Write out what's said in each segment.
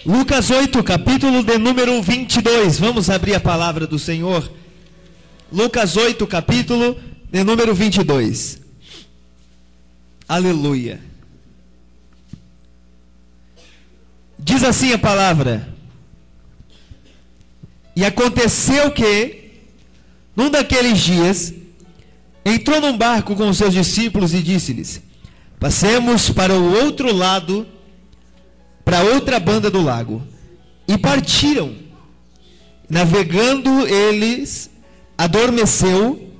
Lucas 8, capítulo de número 22. Vamos abrir a palavra do Senhor. Lucas 8, capítulo de número 22. Aleluia. Diz assim a palavra: E aconteceu que, num daqueles dias, entrou num barco com os seus discípulos e disse-lhes: Passemos para o outro lado, para outra banda do lago. E partiram. Navegando eles, adormeceu,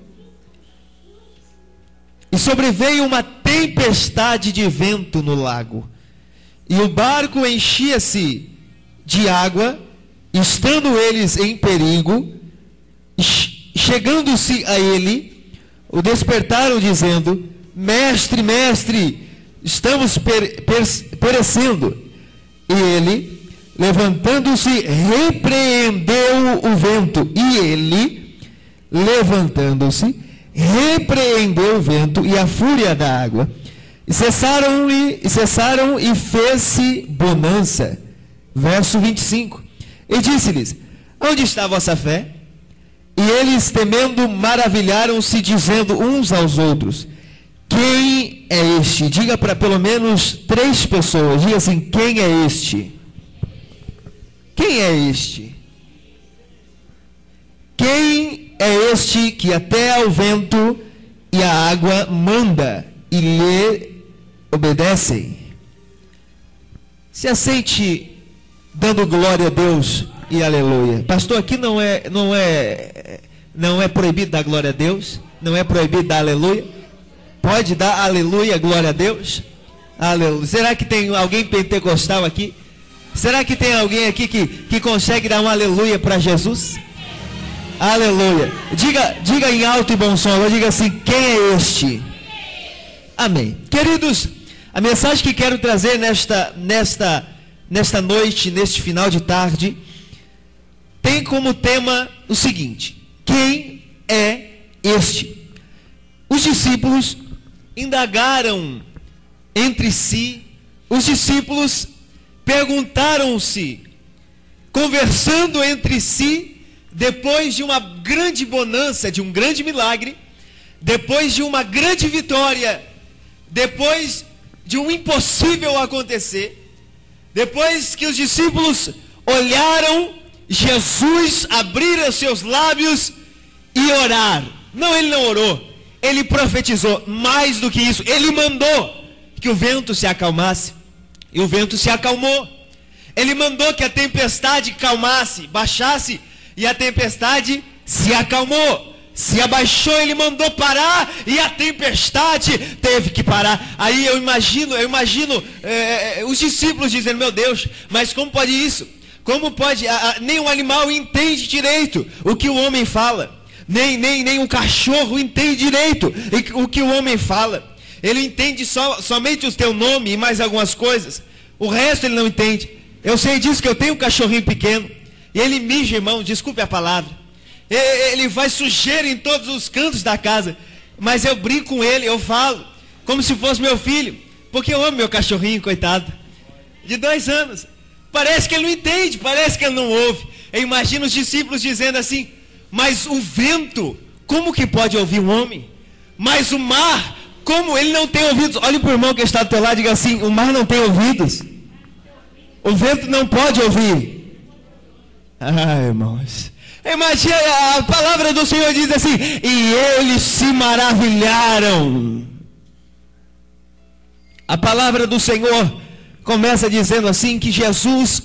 e sobreveio uma tempestade de vento no lago. E o barco enchia-se de água, estando eles em perigo. Chegando-se a ele, o despertaram, dizendo: Mestre, mestre, estamos perecendo. E ele, levantando-se, repreendeu o vento. E ele, levantando-se, repreendeu o vento e a fúria da água. E cessaram e fez-se bonança. Verso 25. E disse-lhes: Onde está a vossa fé? E eles, temendo, maravilharam-se, dizendo uns aos outros: Quem é este? Diga para pelo menos 3 pessoas. Diga assim: quem é este? Quem é este? Quem é este que até ao vento e à água manda e lhe obedecem? Se assente dando glória a Deus e aleluia. Pastor, aqui não é proibido dar glória a Deus? Não é proibido dar aleluia? Pode dar aleluia, glória a Deus? Aleluia. Será que tem alguém pentecostal aqui? Será que tem alguém aqui que consegue dar um aleluia para Jesus? Aleluia. Diga em alto e bom som, diga assim: quem é este? Amém. Queridos, a mensagem que quero trazer nesta noite, neste final de tarde, tem como tema o seguinte: quem é este? Os discípulos indagaram entre si, os discípulos perguntaram-se, conversando entre si, depois de uma grande bonança, de um grande milagre, depois de uma grande vitória, depois de um impossível acontecer, depois que os discípulos olharam Jesus abrir os seus lábios e orar. Não, ele não orou, ele profetizou. Mais do que isso, ele mandou que o vento se acalmasse, e o vento se acalmou. Ele mandou que a tempestade calmasse, baixasse, e a tempestade se acalmou, se abaixou. Ele mandou parar e a tempestade teve que parar. Aí eu imagino os discípulos dizendo: meu Deus, mas como pode isso? Como pode? Nem um animal entende direito o que o homem fala. Nem um cachorro entende direito o que o homem fala. Ele entende somente o teu nome e mais algumas coisas. O resto ele não entende. Eu sei disso, que eu tenho um cachorrinho pequeno. E ele mija, irmão, desculpe a palavra. Ele faz sujeira em todos os cantos da casa. Mas eu brinco com ele, eu falo como se fosse meu filho. Porque eu amo meu cachorrinho, coitado. De 2 anos. Parece que ele não entende, parece que ele não ouve. Eu imagino os discípulos dizendo assim: mas o vento, como que pode ouvir um homem? Mas o mar, como ele não tem ouvidos? Olhe para o irmão que está do teu lado e diga assim: o mar não tem ouvidos. O vento não pode ouvir. Ah, irmãos, imagina, a palavra do Senhor diz assim: e eles se maravilharam. A palavra do Senhor começa dizendo assim, que Jesus,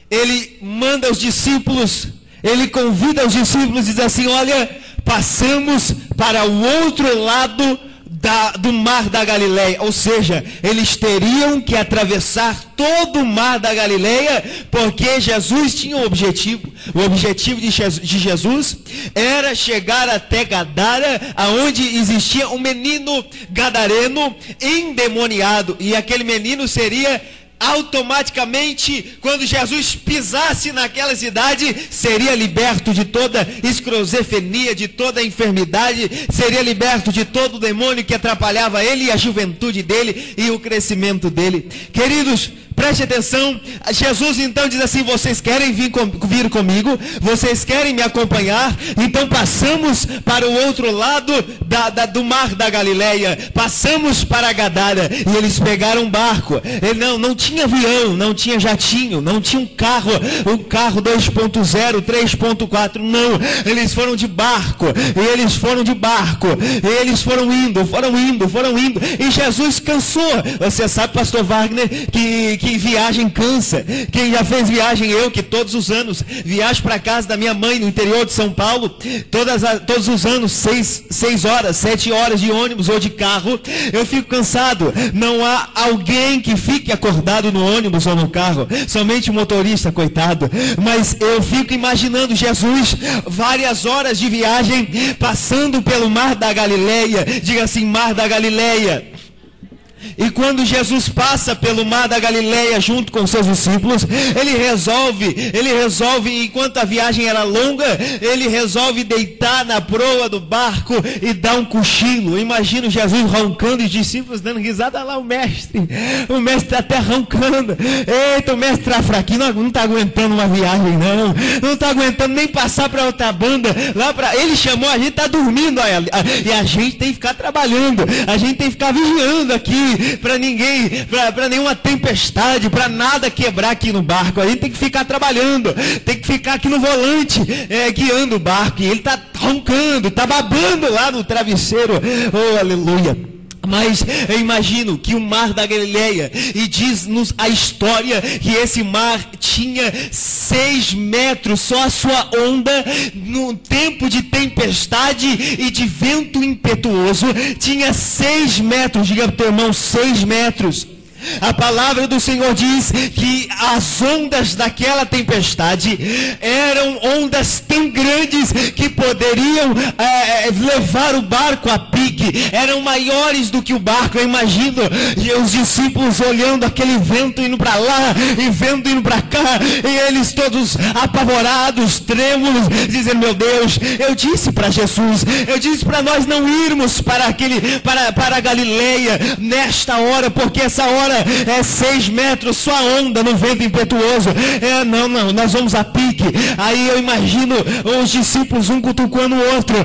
ele manda os discípulos, ele convida os discípulos e diz assim: olha, passamos para o outro lado do mar da Galileia. Ou seja, eles teriam que atravessar todo o mar da Galileia, porque Jesus tinha um objetivo. O objetivo de Jesus era chegar até Gadara, aonde existia um menino gadareno endemoniado, e aquele menino seria automaticamente, quando Jesus pisasse naquela cidade, seria liberto de toda escrozefenia, de toda enfermidade, seria liberto de todo o demônio que atrapalhava ele e a juventude dele e o crescimento dele. Queridos, Preste atenção, Jesus então diz assim: vocês querem vir comigo? Vocês querem me acompanhar? Então passamos para o outro lado do mar da Galileia, passamos para a Gadara, e eles pegaram um barco. Não tinha avião, não tinha jatinho, não tinha um carro 2.0, 3.4, não, eles foram de barco, e eles foram indo, e Jesus cansou. Você sabe, pastor Wagner, que viagem cansa. Quem já fez viagem, eu que todos os anos viajo para casa da minha mãe no interior de São Paulo, todos os anos 6 horas, 7 horas de ônibus ou de carro, eu fico cansado. Não há alguém que fique acordado no ônibus ou no carro, somente o motorista, coitado. Mas eu fico imaginando Jesus, várias horas de viagem, passando pelo mar da Galileia. Diga assim: mar da Galileia. E quando Jesus passa pelo mar da Galileia junto com seus discípulos, ele resolve, enquanto a viagem era longa, ele resolve deitar na proa do barco e dar um cochilo. Imagina Jesus roncando e os discípulos dando risada. Lá o mestre está até roncando. Eita, o mestre está fraquinho, não está aguentando uma viagem não está aguentando nem passar para outra banda. Ele chamou a gente, está dormindo, e a gente tem que ficar trabalhando, a gente tem que ficar vigiando aqui, para nenhuma tempestade, para nada quebrar aqui no barco. A gente tem que ficar trabalhando, tem que ficar aqui no volante, guiando o barco. E ele está roncando, está babando lá no travesseiro. Oh, aleluia. Mas eu imagino que o mar da Galileia, e diz-nos a história que esse mar tinha 6 metros, só a sua onda, no tempo de tempestade e de vento impetuoso, tinha 6 metros, diga para o teu irmão, 6 metros. A palavra do Senhor diz que as ondas daquela tempestade eram ondas tão grandes que poderiam levar o barco a pique, eram maiores do que o barco. Eu imagino os discípulos olhando aquele vento indo para lá e vento indo para cá, e eles todos apavorados, trêmulos, dizendo: meu Deus, eu disse para Jesus, eu disse para nós não irmos para a Galileia nesta hora, porque essa hora é 6 metros, só a onda no vento impetuoso. Não, nós vamos a pique. Aí eu imagino os discípulos, um cutucando o outro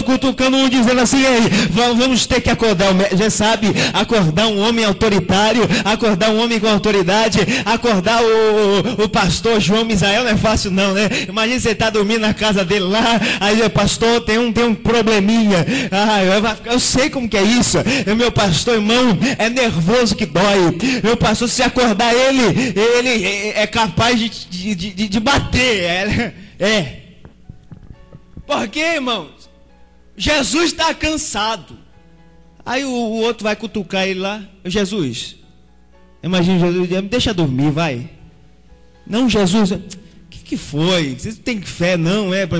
cutucando um, dizendo assim: ei, vamos ter que acordar. Já sabe, acordar um homem autoritário, acordar um homem com autoridade, acordar o pastor João Misael não é fácil não, né? Imagina você está dormindo na casa dele lá, aí o pastor tem um probleminha. Eu sei como que é isso. O meu pastor, irmão, é nervoso que dói. Meu pastor, se acordar ele é capaz de bater. Por quê, irmãos? Jesus está cansado. Aí o outro vai cutucar ele lá: Jesus, imagina Jesus, deixa dormir, vai. Não, Jesus, que foi? Você tem fé não, para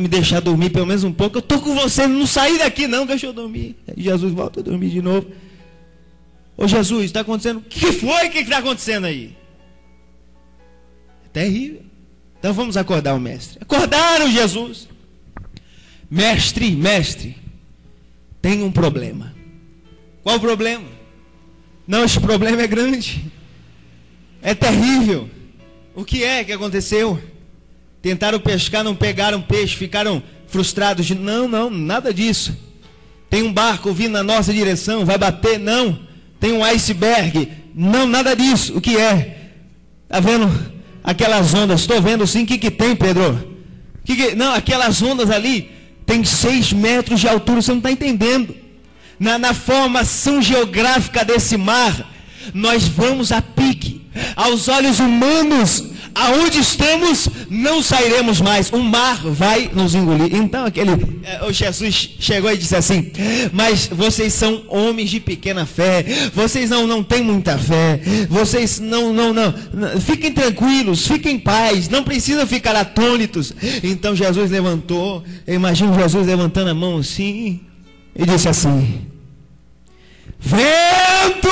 me deixar dormir pelo menos um pouco? Eu estou com você, não saí daqui não, deixa eu dormir. Aí Jesus volta a dormir de novo. Ô Jesus, está acontecendo? O que foi? O que está acontecendo aí? É terrível. Então vamos acordar o mestre. Acordaram Jesus. Mestre, tem um problema. Qual o problema? Não, esse problema é grande. É terrível. O que é que aconteceu? Tentaram pescar, não pegaram peixe, ficaram frustrados. Não, nada disso. Tem um barco vindo na nossa direção, vai bater? Não. Tem um iceberg? Não, nada disso. O que é? Está vendo aquelas ondas? Estou vendo sim. O que tem, Pedro? Não, aquelas ondas ali tem 6 metros de altura. Você não está entendendo. Na formação geográfica desse mar, nós vamos a pique. Aos olhos humanos, aonde estamos, não sairemos mais. O mar vai nos engolir. Então o Jesus chegou e disse assim: mas vocês são homens de pequena fé. Vocês não têm muita fé. Vocês não. Fiquem tranquilos, fiquem em paz. Não precisam ficar atônitos. Então Jesus levantou. Eu imagino Jesus levantando a mão assim e disse assim: vento,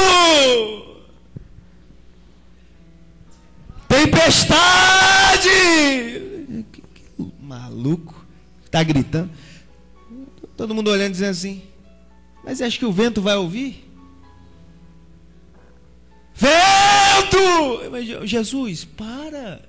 tempestade. Que maluco, está gritando. Todo mundo olhando, dizendo assim: mas acho que o vento vai ouvir? Vento, pronto! Mas, Jesus, para.